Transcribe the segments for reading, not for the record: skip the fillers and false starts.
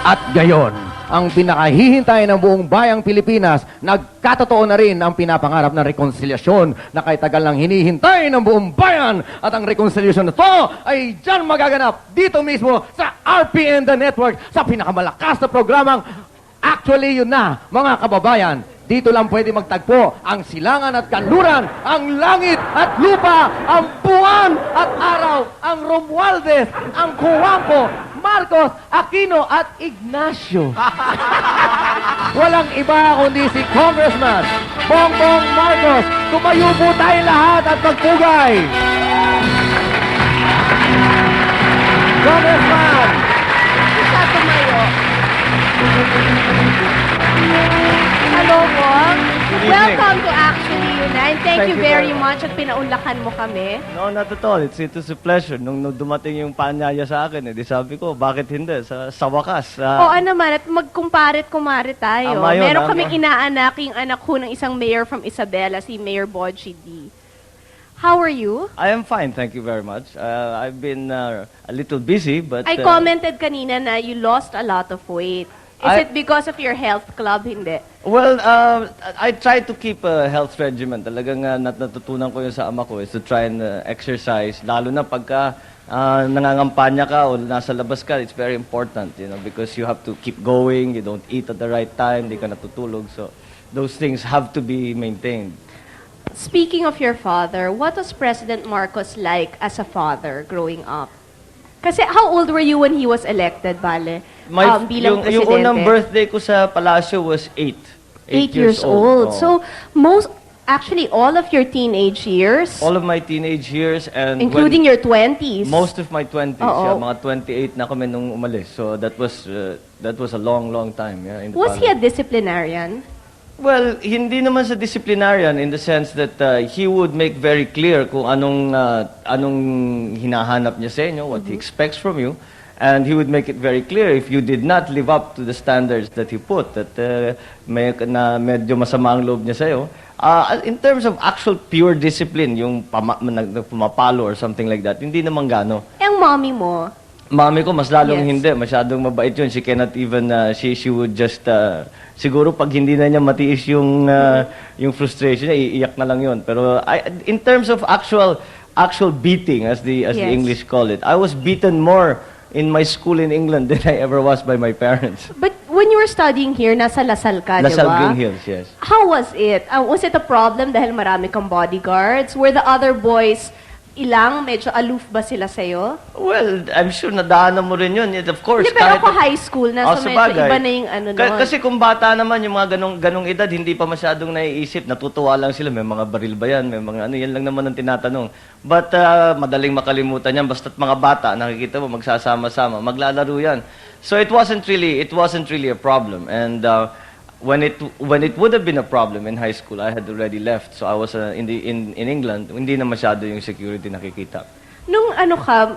At gayon, ang pinakahihintay ng buong bayang Pilipinas, nagkatotoo na rin ang pinapangarap ng rekonsilyasyon na kay tagal lang hinihintay ng buong bayan. At ang rekonsilyasyon na to ay dyan magaganap dito mismo sa RPN The Network sa pinakamalakas na programang actually yun na, mga kababayan. Dito lang pwede magtagpo ang silangan at kanluran, ang langit at lupa, ang buwan at araw, ang Romualdez, ang Juanco, Marcos, Aquino at Ignacio. Walang iba kundi si Congressman Bong Bong Marcos. Tumayo po tayo lahat at magpugay. Congressman! Isa tumayo. Hello po. Welcome to Actually Unite. Thank you very much at pinaunlakan mo kami. No, not at all. It was a pleasure. Nung dumating yung paanyaya sa akin, di sabi ko, bakit hindi? Sa wakas. Oo naman, at magkumparit-kumari tayo. Yun, Meron kaming inaanak, yung anak ko ng isang mayor from Isabela, si Mayor Bodji D. How are you? I am fine, thank you very much. I've been a little busy, but... I commented kanina na you lost a lot of weight. Is it because of your health club? Hindi. Well, I try to keep a health regimen. Talagang natutunan ko yun sa ama ko is to try and exercise. Lalo na pagka nangangampanya ka o nasa labas ka, it's very important, you know, because you have to keep going, you don't eat at the right time, di ka natutulog. So, those things have to be maintained. Speaking of your father, what was President Marcos like as a father growing up? Kasi how old were you when he was elected, Bale? Bilang presidente? Yung unang birthday ko sa Palacio was 8. 8 years old. Oh. So, actually, all of your teenage years? All of my teenage years and... Including your 20s? Most of my 20s. Oo. Yeah, mga 28 na kami nung umalis. So that was a long, long time. Yeah, in the Was he a palace. disciplinarian? Well, hindi naman sa disciplinarian in the sense that he would make very clear kung anong hinahanap niya sa inyo, what he expects from you. And he would make it very clear if you did not live up to the standards that he put, that medyo masama ang loob niya sa'yo. In terms of actual pure discipline, yung pumapalo or something like that, hindi naman gano. Ang mommy mo? Mami ko, mas lalong Yes. hindi. Masyadong mabait yun. She cannot even, she would just, siguro pag hindi na niya matiis yung frustration niya, iiyak na lang yun. Pero in terms of actual beating, as the Yes. English call it, I was beaten more in my school in England than I ever was by my parents. But when you were studying here, nasa Lasal ka, di ba? Lasal Green Hills, yes. How was it? Was it a problem dahil marami kang bodyguards? Were the other boys medyo aloof ba sila sa'yo? Well, I'm sure nadaanan mo rin yun. Of course. Hindi, pero ako high school na, so medyo sabagay. iba na yung ano nun. Kasi kung bata naman, yung mga ganong edad, hindi pa masyadong naiisip. Natutuwa lang sila. May mga baril ba yan? May mga yan lang naman ang tinatanong. But madaling makalimutan yan. Basta't mga bata, nakikita mo, magsasama-sama, maglalaro yan. So it wasn't really a problem. And when it would have been a problem in high school, I had already left. So I was in England. Hindi na masyado yung security nakikita. Nung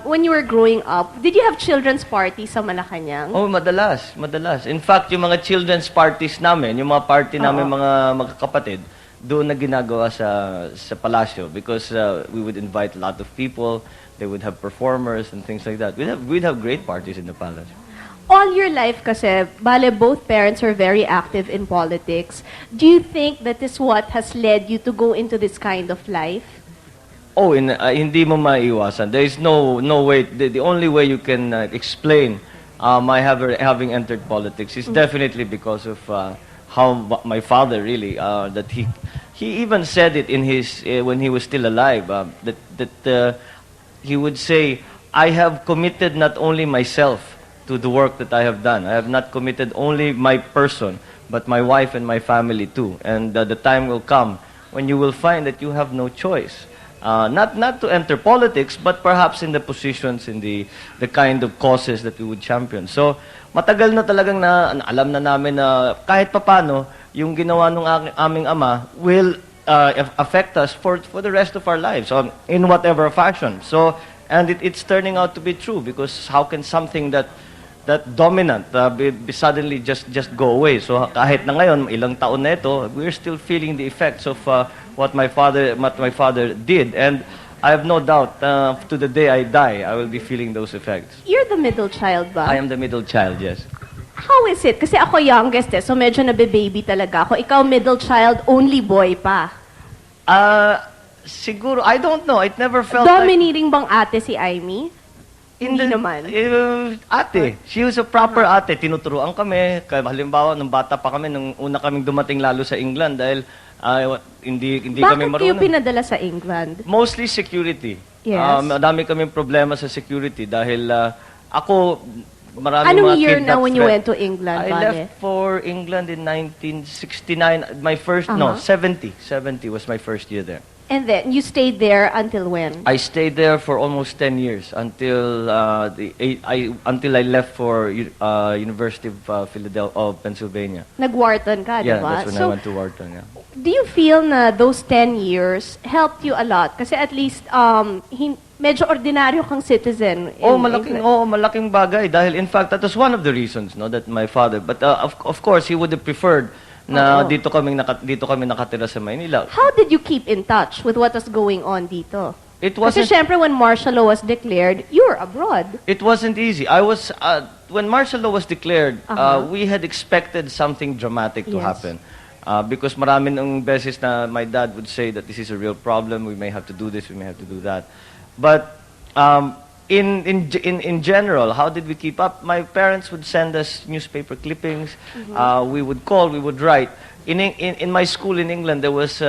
when you were growing up, did you have children's parties sa Malacanang? Oh, madalas. In fact, yung mga children's parties namin, yung mga party namin mga magkakapatid, doon na ginagawa sa Palacio because we would invite a lot of people. They would have performers and things like that. We'd have great parties in the palace. All your life kasi, Bale, both parents are very active in politics. Do you think that is what has led you to go into this kind of life? Oh, hindi mo maiiwasan. There is no way. The only way you can explain my having entered politics is definitely because of how my father really that he even said it in his when he was still alive that he would say, I have committed not only myself to the work that I have done. I have not committed only my person, but my wife and my family too. And the time will come when you will find that you have no choice. Not to enter politics, but perhaps in the positions, in the kind of causes that we would champion. So, matagal na talagang alam na namin na kahit papano, yung ginawa ng aming ama will affect us for the rest of our lives, in whatever fashion. So, and it's turning out to be true, because how can something that dominant be suddenly just go away? So kahit na ngayon ilang taon na ito, we're still feeling the effects of what my father did, and I have no doubt to the day I die I will be feeling those effects. You're the middle child ba? I am the middle child, yes. How is it? Kasi ako youngest so medyo nabe-baby talaga ako. Ikaw middle child, only boy pa. Siguro, I don't know. It never felt Dominating bang ate si Aimee? Hindi naman. Ate. She was a proper ate. Tinuturuan kami. Halimbawa, nung bata pa kami, nung una kaming dumating lalo sa England dahil hindi kami Bakit kayo marunong. pinadala sa England? Mostly security. Yes. Madami kaming problema sa security dahil ako, maraming Anong mga year kidnap na when you threat. went to England, I Vale? left for England in 1969. My first, no, 70. 70 was my first year there. And then, you stayed there until when? I stayed there for almost 10 years until until I left for University of Philadelphia, of Pennsylvania. Nag-Wharton ka, di Yeah, ba? that's when I went to Wharton. Yeah. Do you feel na those 10 years helped you a lot? Kasi at least, medyo ordinaryo kang citizen. Malaking bagay dahil in fact that was one of the reasons, no, that my father. But of course he would have preferred na dito kami nakatira sa Maynila. How did you keep in touch with what was going on dito? It Kasi wasn't syempre when martial law was declared, you were abroad. It wasn't easy. I was when martial law was declared, we had expected something dramatic to Yes. happen. Because marami ng beses na my dad would say that this is a real problem, we may have to do this, we may have to do that. But in general, how did we keep up? My parents would send us newspaper clippings. We would call, we would write. In my school in England, there was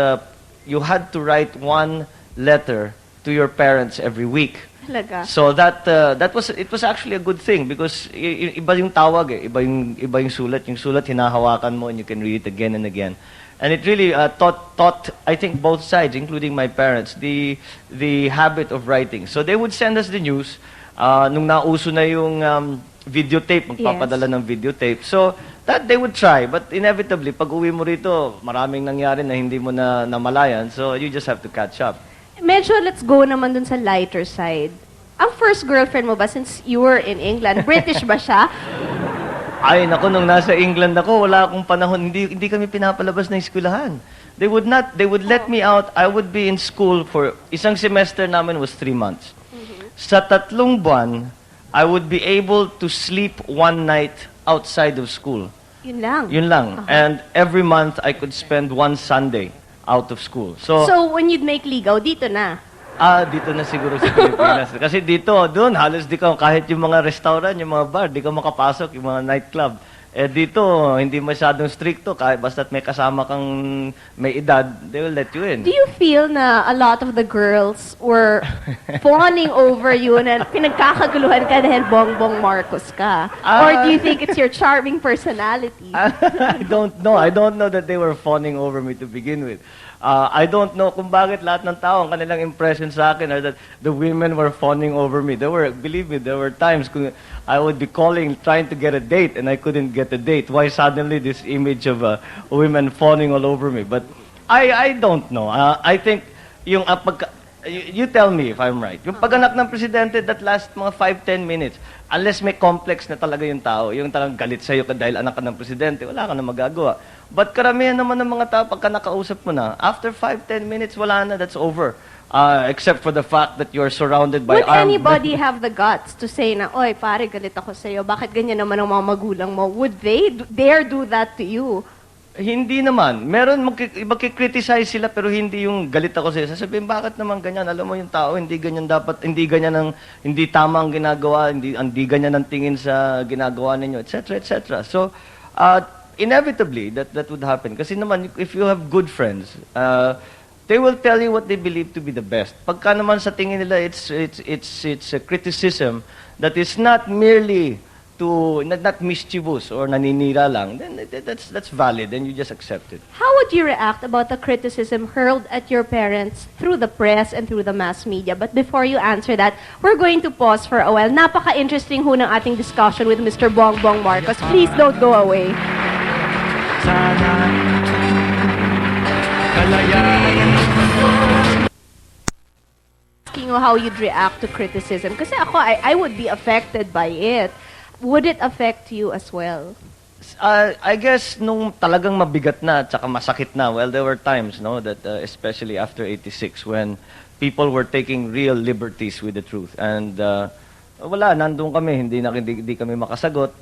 you had to write one letter to your parents every week. Talaga. So that was actually a good thing because iba yung tawag iba yung sulat. Yung sulat hinahawakan mo and you can read it again and again. And it really taught I think both sides, including my parents, the habit of writing. So they would send us the news nung nauso na yung videotape, magpapadala ng videotape. So that they would try, but inevitably pag uwi mo rito, maraming nangyari na hindi mo na namalayan. So you just have to catch up. Medyo let's go naman dun sa lighter side. Ang first girlfriend mo ba, since you were in England, British ba siya? Ay, naku, nung nasa England ako, wala akong panahon, hindi kami pinapalabas ng eskwelahan. They would let me out. I would be in school for, isang semester namin was 3 months. Sa 3 buwan, I would be able to sleep one night outside of school. Yun lang. Yun lang. And every month, I could spend one Sunday out of school. So when you'd make ligaw, dito na. dito na siguro sa Pilipinas. Kasi dito, doon, halos di ka, kahit yung mga restaurant, yung mga bar, di ka makapasok, yung mga nightclub. Dito, hindi masyadong stricto, kahit basta't may kasama kang may edad, they will let you in. Do you feel na a lot of the girls were fawning over you na pinagkakaguluhan ka dahil Bong Bong Marcos ka? Or do you think it's your charming personality? I don't know. I don't know that they were fawning over me to begin with. I don't know kung bakit lahat ng tao, ang kanilang impression sa akin are that the women were fawning over me. Believe me, there were times kung I would be calling, trying to get a date, and I couldn't get a date. Why suddenly this image of women fawning all over me? But I don't know. I think yung you tell me if I'm right. Yung pagganak ng presidente, that last mga 5-10 minutes, unless may complex na talaga yung tao, yung talagang galit sa'yo dahil anak ka ng presidente, wala ka na magagawa. But karamihan naman ng mga tao, pagka nakausap mo na, after 5-10 minutes, wala na, that's over. Except for the fact that you're surrounded by Would armed... anybody have the guts to say na, oy, pare, galit ako sa'yo, bakit ganyan naman ang mga magulang mo? Would they dare do that to you? Hindi naman. Meron, magkikriticize sila pero hindi yung galit ako sa'yo. Sasabihin, bakit naman ganyan? Alam mo yung tao, hindi ganyan dapat, hindi tama ang ginagawa, hindi ganyan ang tingin sa ginagawa ninyo, etc., etc. So, inevitably, that would happen. Kasi naman, if you have good friends, they will tell you what they believe to be the best. Pagka naman sa tingin nila, it's a criticism that is not merely not mischievous or naninira lang, then that's valid and you just accept it. How would you react about the criticism hurled at your parents through the press and through the mass media? But before you answer that, we're going to pause for a while. Napaka-interesting ho ng ating discussion with Mr. Bong Bong Marcos. Please don't go away. Asking you how you'd react to criticism. Kasi ako, I would be affected by it. Would it affect you as well? I guess nung talagang mabigat na at saka masakit na, well, there were times, no, that especially after 86 when people were taking real liberties with the truth. And wala, nandun kami, hindi kami makasagot,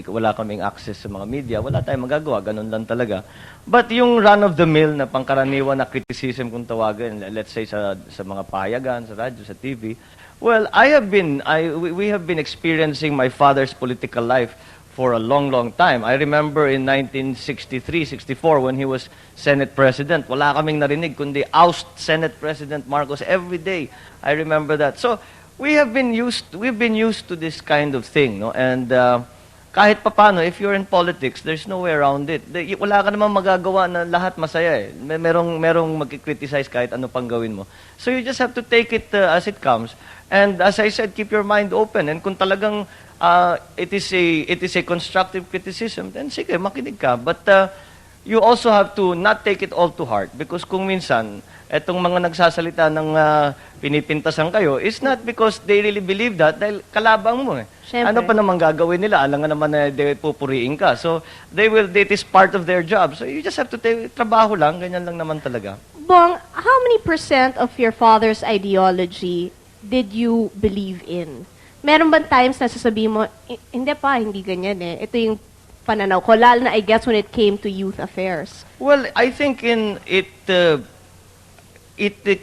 wala kaming access sa mga media, wala tayong magagawa, ganun lang talaga. But yung run-of-the-mill na pangkaraniwan na criticism kung tawagin, let's say sa mga pahayagan, sa radyo, sa TV, well, we have been experiencing my father's political life for a long, long time. I remember in 1963, 64, when he was Senate President, wala kaming narinig, kundi oust Senate President Marcos every day. I remember that. So, we've been used to this kind of thing, no? And kahit papano, if you're in politics, there's no way around it. Wala ka namang magagawa na lahat masaya eh. Merong magkikriticize kahit ano pang gawin mo. So you just have to take it as it comes. And as I said, keep your mind open. And kung talagang it is a constructive criticism, then sige, makinig ka. But you also have to not take it all to heart. Because kung minsan, etong mga nagsasalita ng pinipintasan kayo, is not because they really believe that, dahil kalabang mo eh. Siyempre. Ano pa naman gagawin nila? Alam nga naman na pupuriin ka. So, it is part of their job. So, you just have to trabaho lang, ganyan lang naman talaga. Bong, how many % of your father's ideology did you believe in? Meron bang times na sasabihin mo, hindi ganyan eh. Ito yung pananaw ko. Lalo na, I guess, when it came to youth affairs. Well, I think it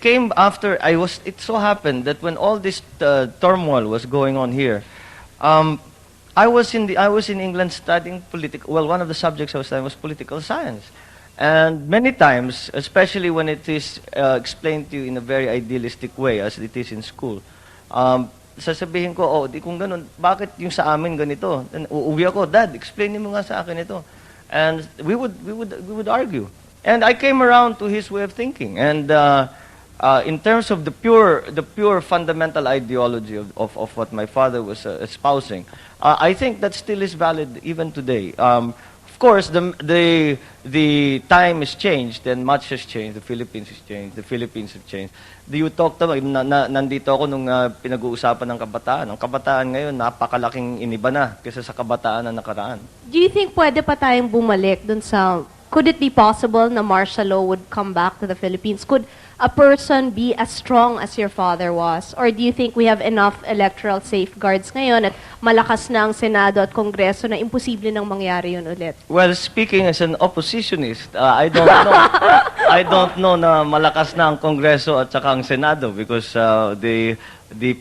came after it so happened that when all this turmoil was going on here, I was in England studying one of the subjects I was studying was political science. And many times, especially when it is explained to you in a very idealistic way, as it is in school, sasabihin ko, di kung ganun, bakit yung sa amin ganito? And uuwi ako, Dad, explain mo nga sa akin ito. And we would argue. And I came around to his way of thinking. And in terms of the pure fundamental ideology of what my father was espousing, I think that still is valid even today. Of course, the time has changed and much has changed. The Philippines has changed. The Philippines have changed. You talked about, nandito ako nung pinag-uusapan ng kabataan. Ang kabataan ngayon, napakalaking iniba na kaysa sa kabataan na nakaraan. Do you think pwede pa tayong bumalik dun sa... Could it be possible na martial law would come back to the Philippines? Could a person be as strong as your father was? Or do you think we have enough electoral safeguards ngayon at malakas na ang Senado at Kongreso na imposible nang mangyari yun ulit? Well, speaking as an oppositionist, I don't know. I don't know na malakas na ang Kongreso at saka ang Senado because the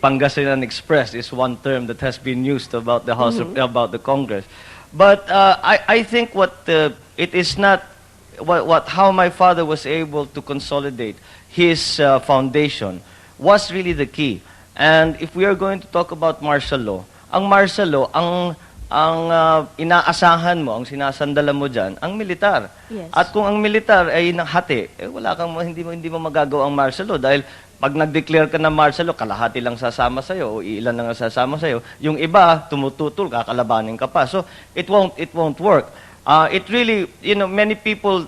Pangasinan Express is one term that has been used about the House about the Congress. But I think it is not how my father was able to consolidate his foundation was really the key. And if we are going to talk about martial law, ang inaasahan mo, ang sinasandalan mo diyan, ang militar. Yes. At kung ang militar ay hati, hindi mo magagawa ang martial law dahil pag nag-declare ka ng martial law, kalahati lang sasama sa'yo o ilan lang ang sasama sa'yo. Yung iba, tumututol, kakalabanin ka pa. So, it won't work. It really, many people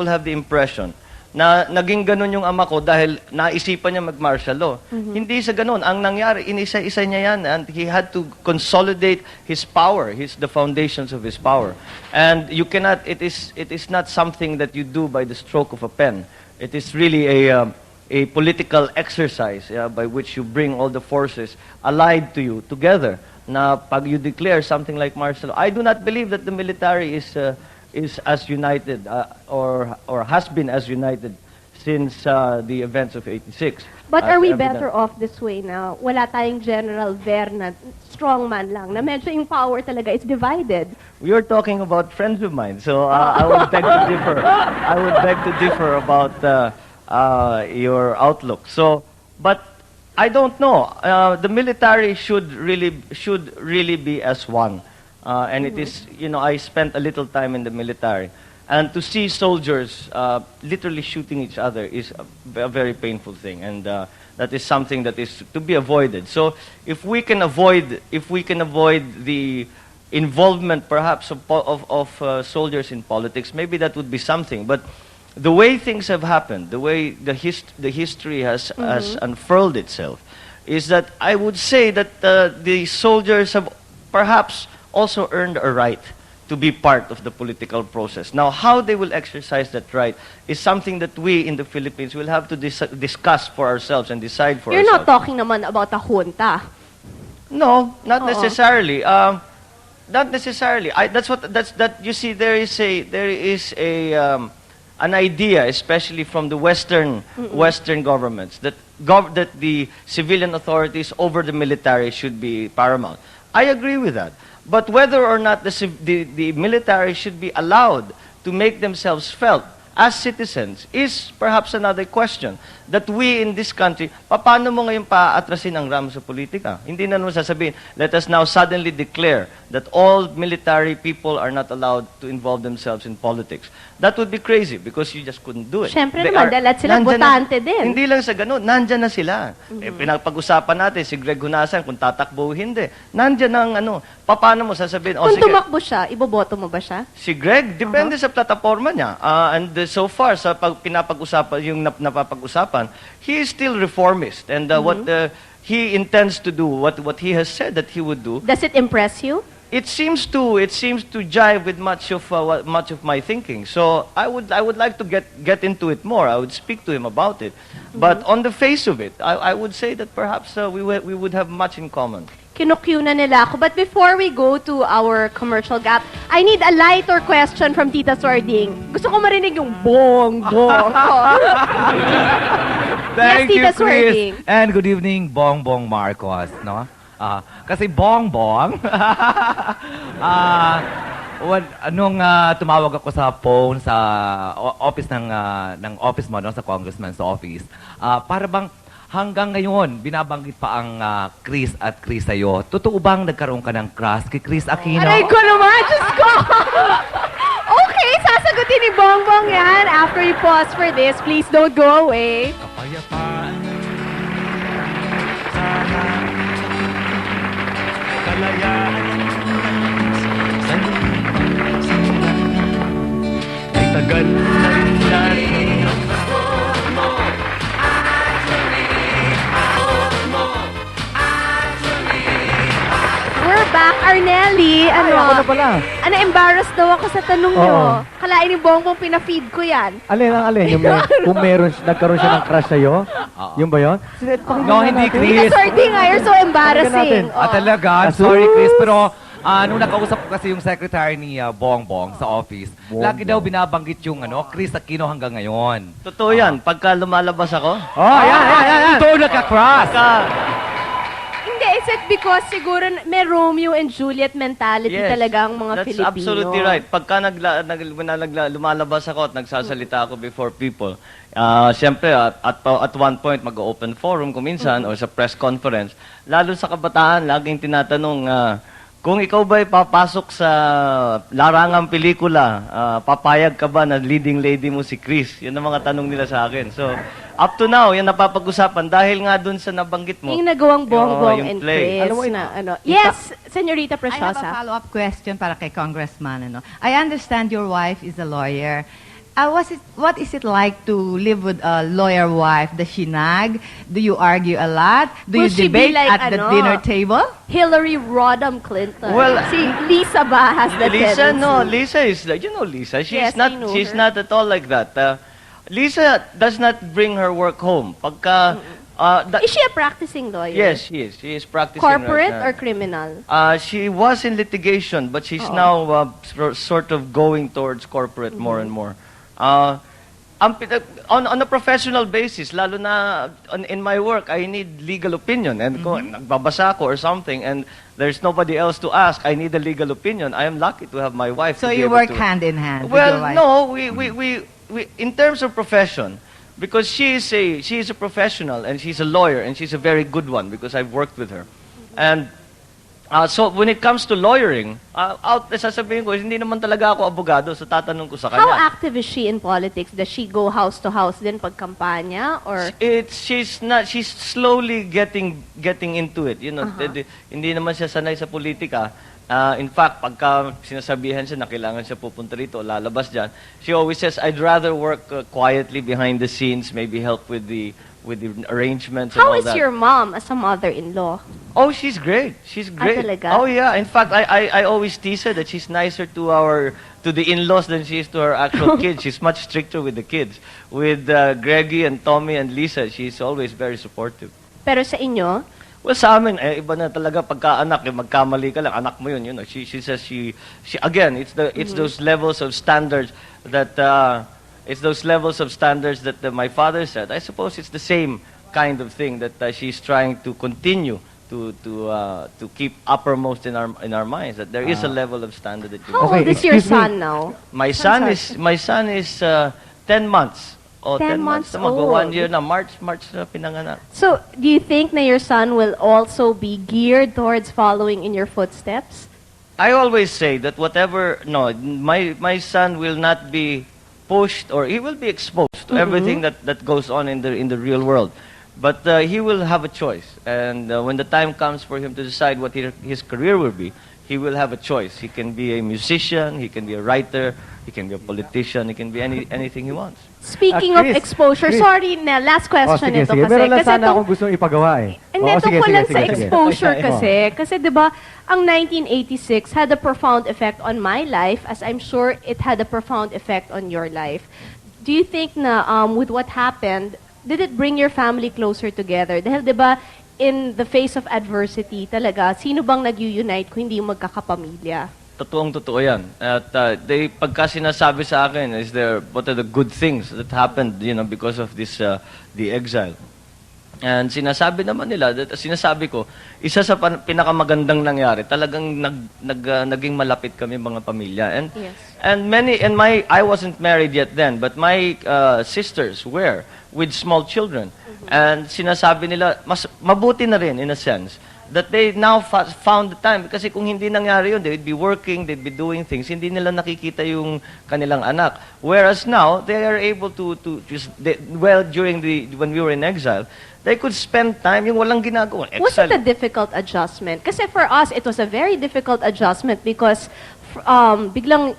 have the impression na naging ganun yung ama ko dahil naisipan niya mag-martial law. Hindi sa ganun. Ang nangyari, inisa-isa niya yan and he had to consolidate his power, the foundations of his power. And you cannot, it is not something that you do by the stroke of a pen. It is really a political exercise by which you bring all the forces allied to you together. Na pag you declare something like martial law, I do not believe that the military is as united or has been as united since the events of '86. But are we better off this way now? Wala tayong General Ver na strongman lang, na medyo yung power talaga is divided. We are talking about friends of mine, so I would beg to differ. I would beg to differ about your outlook. So, but I don't know. The military should really be as one. And it is, I spent a little time in the military. And to see soldiers literally shooting each other is a very painful thing. And that is something that is to be avoided. So if we can avoid the involvement perhaps of soldiers in politics, maybe that would be something. But the way things have happened, the way the history has unfurled itself, is that I would say that the soldiers have perhaps also earned a right to be part of the political process. Now, how they will exercise that right is something that we in the Philippines will have to discuss for ourselves and decide for You're ourselves. not talking naman about a junta. No, not Oo. necessarily. Not necessarily. You see, there is an idea, especially from the Western governments, that that the civilian authorities over the military should be paramount. I agree with that. But whether or not the military should be allowed to make themselves felt as citizens is perhaps another question. That we in this country, paano mo ngayon paatrasin ang RAM sa politika? Hindi na naman sasabihin, let us now suddenly declare that all military people are not allowed to involve themselves in politics. That would be crazy because you just couldn't do it. Siyempre They naman, are- dahil at sila nandyan botante din. Hindi lang sa ganun, nandyan na sila. Pinapag-usapan natin si Greg Hunasan kung tatakbo o hindi. Nandyan ang paano mo sasabihin, Kung sige, tumakbo siya, iboboto mo ba siya? si Greg, depende sa plataforma niya. So far, sa pinapag-usapan, yung napapag-usapan, he is still reformist. And what he intends to do, what he has said that he would do, Does it impress you? it seems to jive with much of my thinking. So I would like to get into it more. I would speak to him about it. But on the face of it, I would say that perhaps we would have much in common. Kinukyu na nila ako. But before we go to our commercial gap, I need a lighter question from Tita Swarding. Gusto ko marinig yung bong, bong. Thank Yes, you, Tita Kris. Swarding. And good evening, Bong Bong Marcos, no? Kasi Bong Bong, nung tumawag ako sa phone sa office ng office mo, no, sa congressman's office, para bang hanggang ngayon, binabanggit pa ang Kris at Kris sa'yo. Totoo bang nagkaroon ka ng crush kay Kris Aquino? Aray ko naman, Diyos ko! Okay, sasagutin ni Bongbong yan. After you pause for this, please don't go away. Kapayapaan sana kalayaan sa lupang simulan ay tagal na rin natin. We're back, Arnelli. Ay, ako na pala. Embarrass daw ako sa tanong Oo. nyo. Kalain ni Bongbong, pinafeed ko yan. Alin? Kung nagkaroon siya ng crush sa'yo? Yung ba yun? No, hindi, Tita Kris. Swarding, you're so embarrassing. natin. Oh. Talaga? Asus. Sorry, Chris. Pero nung nakausap ko kasi yung secretary ni Bong Bong sa office, lagi daw binabanggit yung Kris Aquino hanggang ngayon. Totoo yan. Pagka lumalabas ako, Oh, yan. Ito nagka-crush! Hindi, is it because siguro may Romeo and Juliet mentality talaga ang mga that's Pilipino? absolutely right. Pagka lumalabas ako at nagsasalita ako before people, siyempre, at one point, mag-open forum kung minsan, or sa press conference, lalo sa kabataan, laging tinatanong, kung ikaw ba'y papasok sa larangang pelikula, papayag ka ba na leading lady mo si Kris? Yun ang mga tanong nila sa akin. So, up to now, yan napapag-usapan dahil nga dun sa nabanggit mo. Yung nagawang Bongbong yung and play. Chris Alam mo, na Yes, Senorita I have a Preciosa. follow-up question para kay Congressman. I understand your wife is a lawyer. What is it like to live with a lawyer wife? Does she nag? Do you argue a lot? Do Will you she be debate like, at the dinner table? Hillary Rodham Clinton. Well, si Lisa ba has the Lisa, tendency? no. Lisa is, you know Lisa. Yes, I know She's her. not at all like that. Lisa does not bring her work home. Pagka, Is she a practicing lawyer? yes, she is. She is practicing Corporate right now. or criminal? She was in litigation, but she's now sort of going towards corporate more and more. On a professional basis, lalo na in my work, I need legal opinion. And kung nagbabasa ko or something, and there's nobody else to ask, I need a legal opinion. I am lucky to have my wife. So to be you able work to- hand in hand with Well, your wife? no, we in terms of profession, because she is a professional and she's a lawyer and she's a very good one because I've worked with her. And so when it comes to lawyering, sasabihin ko, hindi naman talaga ako abogado, so tatanong ko sa How kanya. active is she in politics? Does she go house to house din pag kampanya? Or She's slowly getting into it. You know, hindi naman siya sanay sa politika. In fact, pagka sinasabihan siya na kailangan siya pupunta rito, lalabas dyan, she always says, I'd rather work quietly behind the scenes, maybe help with the arrangements and how all is that. your mom as a mother-in-law? Oh, she's great. She's great. talaga? Oh, yeah. In fact, I always tease her that she's nicer to the in-laws than she is to her actual kids. She's much stricter with the kids. With Greggy and Tommy and Lisa, she's always very supportive. Pero sa inyo? Well, sa amin, iba na talaga pagka-anak, magkamali ka lang, anak mo yun, you know. She says again, it's those levels of standards that, my father said. I suppose it's the same kind of thing that she's trying to continue to keep uppermost in our minds, that there is a level of standard that you How Okay, old is your excuse me. son now? My son is 10 months. Oh, 10 months na magwa 1 old. year na. March na pinanganak. So, do you think na your son will also be geared towards following in your footsteps? I always say that my son will not be pushed, or he will be exposed to everything that goes on in the real world. But he will have a choice. And when the time comes for him to decide what his career will be, he will have a choice. He can be a musician, he can be a writer, he can be a politician, he can be anything he wants. Speaking of Kris, exposure, Kris. sorry na, last question sige, ito sige. kasi. Meron lang Kasi sana itong- akong gustong ipagawa eh. Hindi, Oo, tungkol lang sa sige. exposure Oo. kasi 'di ba, ang 1986 had a profound effect on my life, as I'm sure it had a profound effect on your life. Do you think na with what happened, did it bring your family closer together? Dahil 'di ba, in the face of adversity talaga, sino bang nag-unite kung hindi yung magkakapamilya? Totoo yan. At pagka sinasabi sa akin, what are the good things that happened, because of this, the exile. And sinasabi naman nila, sinasabi ko, isa sa pinakamagandang nangyari, talagang naging malapit kami mga pamilya. And Yes. I wasn't married yet then, but my sisters were with small children. And sinasabi nila, mas mabuti na rin in a sense that they now found the time, kasi kung hindi nangyari yun, they'd be working, they'd be doing things, hindi nila nakikita yung kanilang anak. Whereas now, they are able to when we were in exile, they could spend time yung walang ginagawa. Was it a difficult adjustment? Kasi for us, it was a very difficult adjustment because biglang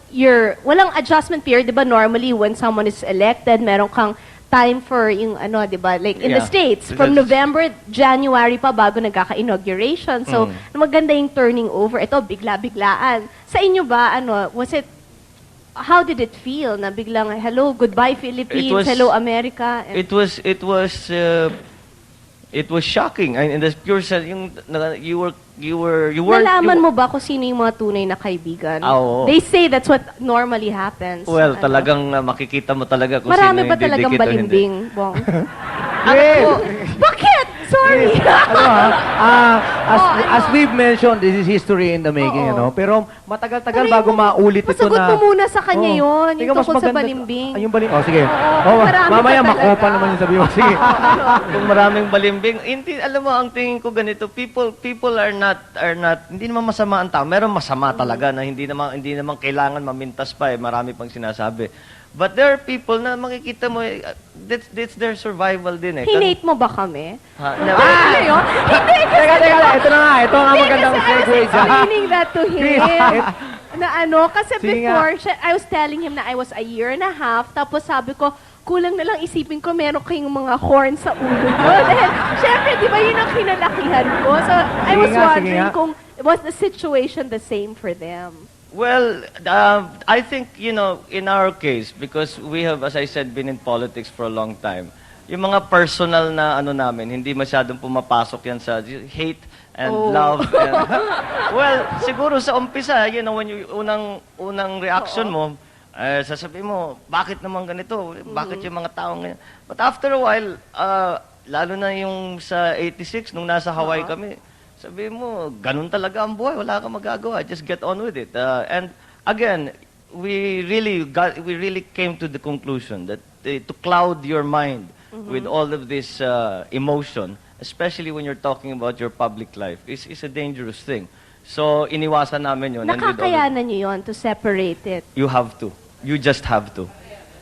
walang adjustment period, di ba? Normally, when someone is elected, meron kang time for yung di ba? Like in the Yeah. States, from November, January pa bago nagkaka-inauguration. So, maganda yung turning over. Ito, bigla-biglaan. Sa inyo ba, how did it feel na biglang, hello, goodbye Philippines, hello America? And- It was shocking. In the pure sense, you were. Nalaman mo ba kung sino yung mga tunay na kaibigan? Oo. They say that's what normally happens. Well, talagang makikita mo talaga kung Marami sino ba yung talagang didikit o hindi. balimbing, Bong? Yes. Bakit? Sorry. As we've mentioned, this is history in the making, Oo. Pero matagal-tagal bago maulit ito Masagot na... mo muna sa kanya Oo. yun, Tingnan, yung mas tungkol sa maganda- balimbing. Ay, yung balimbing. Sige. Oo, marami mamaya pa talaga. makopa naman yung sabi mo. Sige. Kung maraming balimbing, hindi, alam mo, ang tingin ko ganito, people are not, hindi naman masama ang tao. Meron masama talaga na hindi naman kailangan mamintas pa marami pang sinasabi. But there are people na makikita mo, that's their survival din Hinate mo ba kami? Ha, Ano yun? Hindi, Teka, ito na nga. Ito nga magandang kasi I was segue dyan. explaining that to him. Kasi Sige before, I was telling him na I was a year and a half, tapos sabi ko, kulang na lang isipin ko meron kayong mga horn sa ulo nyo. Dahil, syempre, di ba yun ang kinalakihan ko? So, I was Sige nga. wondering kung was the situation the same for them? Well, I think, in our case, because we have, as I said, been in politics for a long time, yung mga personal na namin, hindi masyadong pumapasok yan sa hate and love. And, well, siguro sa umpisa, when unang reaction mo, sasabihin mo, bakit naman ganito? Bakit yung mga taong ganyan? But after a while, lalo na yung sa 86, nung nasa Hawaii kami, sabi mo, ganun talaga ang buhay, wala kang magagawa, just get on with it. And again, we really came to the conclusion that to cloud your mind with all of this emotion, especially when you're talking about your public life, is a dangerous thing. So, iniwasan namin yun. And with all of- Nakakayanan nyo yun to separate it. you have to. You just have to.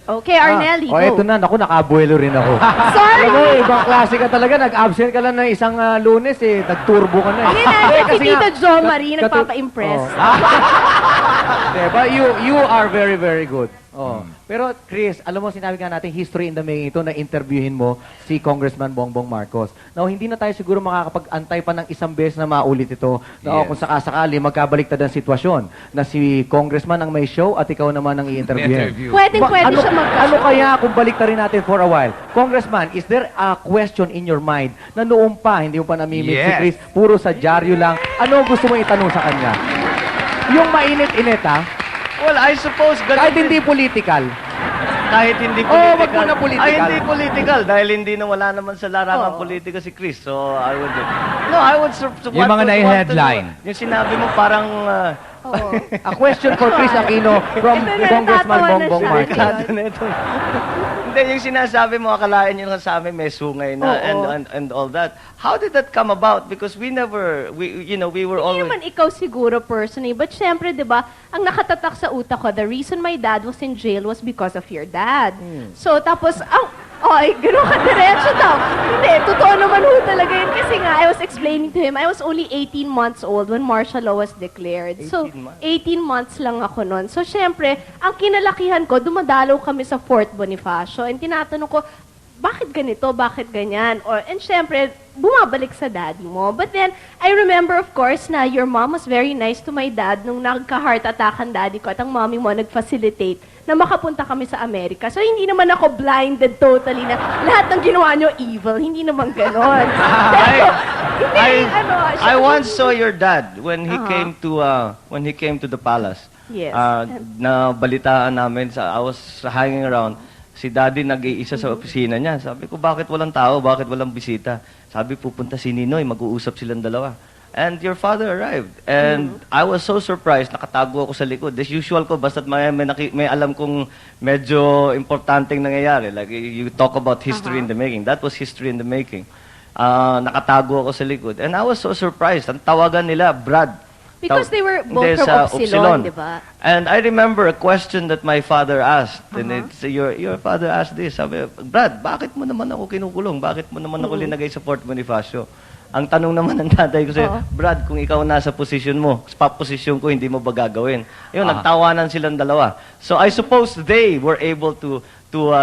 Okay, Arnelli, go. Eto na. Naku, nakabuelo rin ako. Sorry! Alam mo, ibang klase ka talaga. Nag-absent ka lang ng isang Lunes eh. Nag-turbo ka na eh. Hindi na, si Kasi Tito nga, Jo Marie katu- nagpapa-impress. Oh. Diba? You are very, very good. Oh. Pero Chris, alam mo, sinabi nga natin, history in the making ito na interviewin mo si Congressman Bong Bong Marcos. Now, hindi na tayo siguro makakapag-antay pa ng isang beses na maulit ito. Na kung sakasakali, magkabaliktad ang sitwasyon na si Congressman ang may show at ikaw naman ang i-interviewin. Pwede ano, siya ano kaya kung baliktarin natin for a while? Congressman, is there a question in your mind na noong pa, hindi mo pa namimit si Yes. Chris, puro sa dyaryo lang, ano ang gusto mo itanong sa kanya? Yung mainit-init, ha? Well, I suppose... Kahit hindi political. Kahit hindi Oh, political. wag mo na political. Ay, hindi political. Dahil hindi na wala naman sa larangan politika si Chris. So, I would... No, I would... Yung mga nai-headline. Yung sinabi mo parang... A question for Kris Aquino from Ito na, Congressman natatawa Bong na Bong siya. Marcos. Barkada na ito. Hindi, yung sinasabi mo, akalain nyo lang sa amin, may sungay na and all that. How did that come about? Because we never, we were Hindi always... naman ikaw siguro personally, but syempre, di ba, ang nakatatak sa utak ko, the reason my dad was in jail was because of your dad. So, tapos, ay, gano'n ka diretso daw. Hindi, totoo naman ho talaga yun. Kasi nga, I was explaining to him, I was only 18 months old when martial law was declared. So, 18 months lang ako noon. So, syempre, ang kinalakihan ko, dumadalaw kami sa Fort Bonifacio. And tinatanong ko, bakit ganito? Bakit ganyan? And syempre, bumabalik sa daddy mo. But then, I remember, of course, na your mom was very nice to my dad nung nagka-heart attack ang daddy ko at ang mommy mo nag-facilitate na makapunta kami sa Amerika. So, hindi naman ako blinded totally na lahat ng ginawa nyo evil. Hindi naman ganon. Pero, hindi, I once saw your dad when he came to the palace. Yes. Na balitaan namin I was hanging around. Si Daddy nag-iisa sa opisina niya. Sabi ko, bakit walang tao? Bakit walang bisita? Sabi, pupunta si Ninoy, mag-uusap silang dalawa. And your father arrived. And I was so surprised, nakatago ako sa likod. As usual ko, basta't may alam kong medyo importanteng nangyayari. Like, you talk about history in the making. That was history in the making. Nakatago ako sa likod. And I was so surprised. Ang tawagan nila, Brad. because they were both Hindi, from sa Upsilon, di ba? And I remember a question that my father asked. And it's, your father asked this. Sabi, Brad, bakit mo naman ako kinukulong? Bakit mo naman ako linagay sa Fort Bonifacio? Ang tanong naman ng tatay ko sa'yo, Brad, kung ikaw nasa posisyon mo, sa posisyon ko, hindi mo ba gagawin? Ayun, nagtawanan silang dalawa. So I suppose they were able to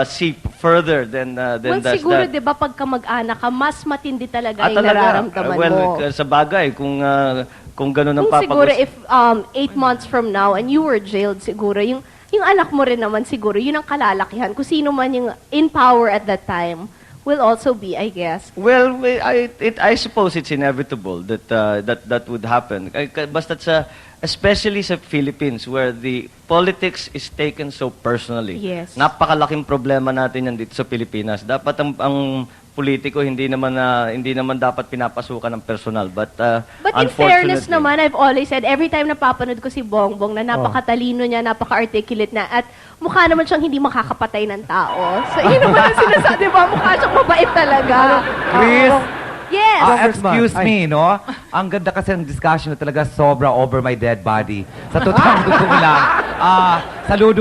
see further than Well, that. siguro, di ba, pagka mag-anak ka, mas matindi talaga yung talaga. nararamdaman mo. Sa bagay, kung gano'n ang Kung siguro, papagos. if 8 months from now and you were jailed, siguro, yung anak mo rin naman, siguro, yun ang kalalakihan. Kung sino man yung in power at that time, will also be, I guess. Well, I suppose it's inevitable that would happen. Basta especially sa Philippines where the politics is taken so personally. Yes. Napakalaking problema natin yan dito sa Pilipinas. Dapat ang politiko hindi naman dapat pinapasukan ng personal. But in fairness naman, I've always said, every time napapanood ko si Bongbong na napakatalino niya, napaka-articulate na, at mukha naman siyang hindi makakapatay ng tao. So, yun naman ang sinasabi, di ba? Mukha siyang mabait talaga. Chris? Yes. Excuse me, no? Ang ganda kasi ng discussion na talaga sobra over my dead body. Sa totoong totoo lang,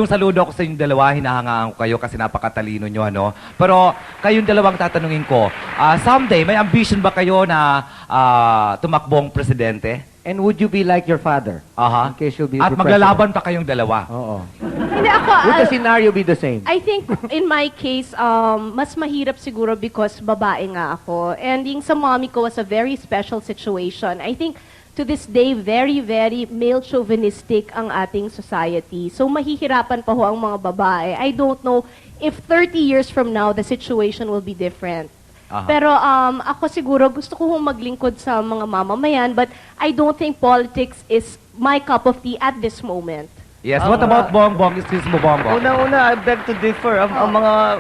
saludo ako sa inyong dalawa. Hinahangaan ko kayo kasi napakatalino nyo, ano? Pero kayong dalawang tatanungin ko, someday, may ambition ba kayo na tumakbong presidente? And would you be like your father? Aha. In case you'll be At the maglalaban pa kayong dalawa. president? Oo. Hindi ako, Would the scenario be the same? I think in my case, mas mahirap siguro because babae nga ako. And yung sa mommy ko was a very special situation. I think to this day, very, very male chauvinistic ang ating society. So mahihirapan pa ho ang mga babae. I don't know if 30 years from now, the situation will be different. Pero ako siguro gusto ko hong maglingkod sa mga mamamayan, but I don't think politics is my cup of tea at this moment. Yes, what about Bongbong? Excuse mo, Bongbong. Una, I beg to differ. Ang mga,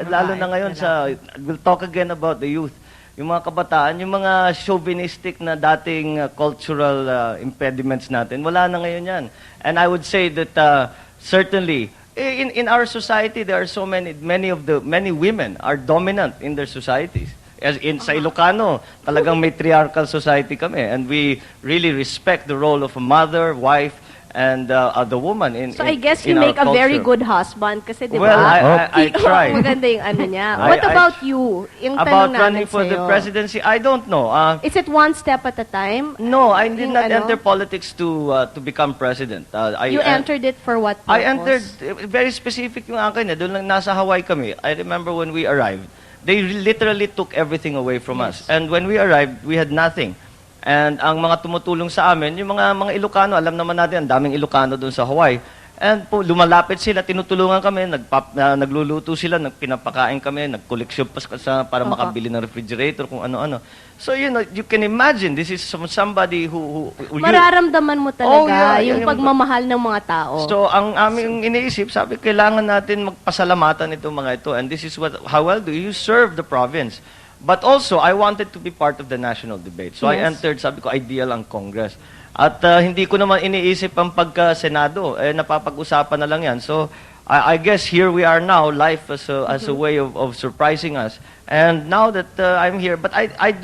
lalo na ngayon we'll talk again about the youth. Yung mga kabataan, yung mga chauvinistic na dating cultural impediments natin, wala na ngayon yan. And I would say that certainly, in our society, there are so many women are dominant in their societies. As sa Ilocano, talagang matriarchal society kami. And we really respect the role of a mother, wife, and the woman in So I guess in you our make a very culture. good husband kasi di ba? Well, I try. Maganda yung ano niya. I- What I- about you? Yung About tanong running namin for the sa'yo. presidency, I don't know. Is it one step at a time? No, I did Yung not ano? enter politics to become president. You entered it for what purpose? I entered, very specific yung akin. Doon lang nasa Hawaii kami. I remember when we arrived, they literally took everything away from us. And when we arrived, we had nothing. And ang mga tumutulong sa amin, yung mga Ilocano, alam naman natin, ang daming Ilocano doon sa Hawaii. And po, lumalapit sila, tinutulungan kami, nagluluto sila, pinapakain kami, nagkoleksyon pa para makabili ng refrigerator, kung ano-ano. So, you can imagine, this is somebody who Mararamdaman mo talaga Oh, yeah, yung yung- pagmamahal ng mga tao. So, ang aming iniisip, sabi, kailangan natin magpasalamatan itong mga ito. And this is how well do you serve the province? But also, I wanted to be part of the national debate. So, I Yes. entered, sabi ko, ideal ang Congress. At hindi ko naman iniisip ang pagka-Senado. Napapag-usapan na lang yan. So, I guess here we are now, life as a way of surprising us. And now that I'm here, but I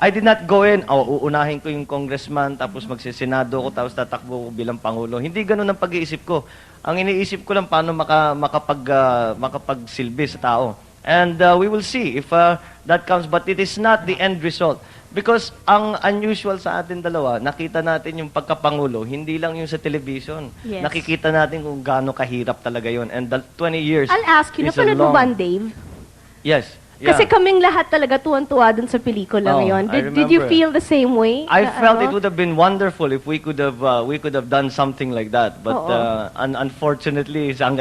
did not go in, uunahin ko yung congressman, tapos magsisenado ko, tapos tatakbo ko bilang Pangulo. Hindi ganun ang pag-iisip ko. Ang iniisip ko lang paano makapagsilbi sa tao. And we will see if that comes, but it is not the end result. Because ang unusual sa atin dalawa, nakita natin yung pagkapangulo, hindi lang yung sa television. Yes. Nakikita natin kung gaano kahirap talaga yun. And 20 years I'll ask you, is a napanood mo long- ba ang Dave? Yes. Yeah. Kasi kaming lahat talaga tuwan-tuwa dun sa pelikula Oh, ngayon. I Did you remember. feel the same way? I Na felt ano? it would have been wonderful if we could have done something like that. But Oo. unfortunately, hanggang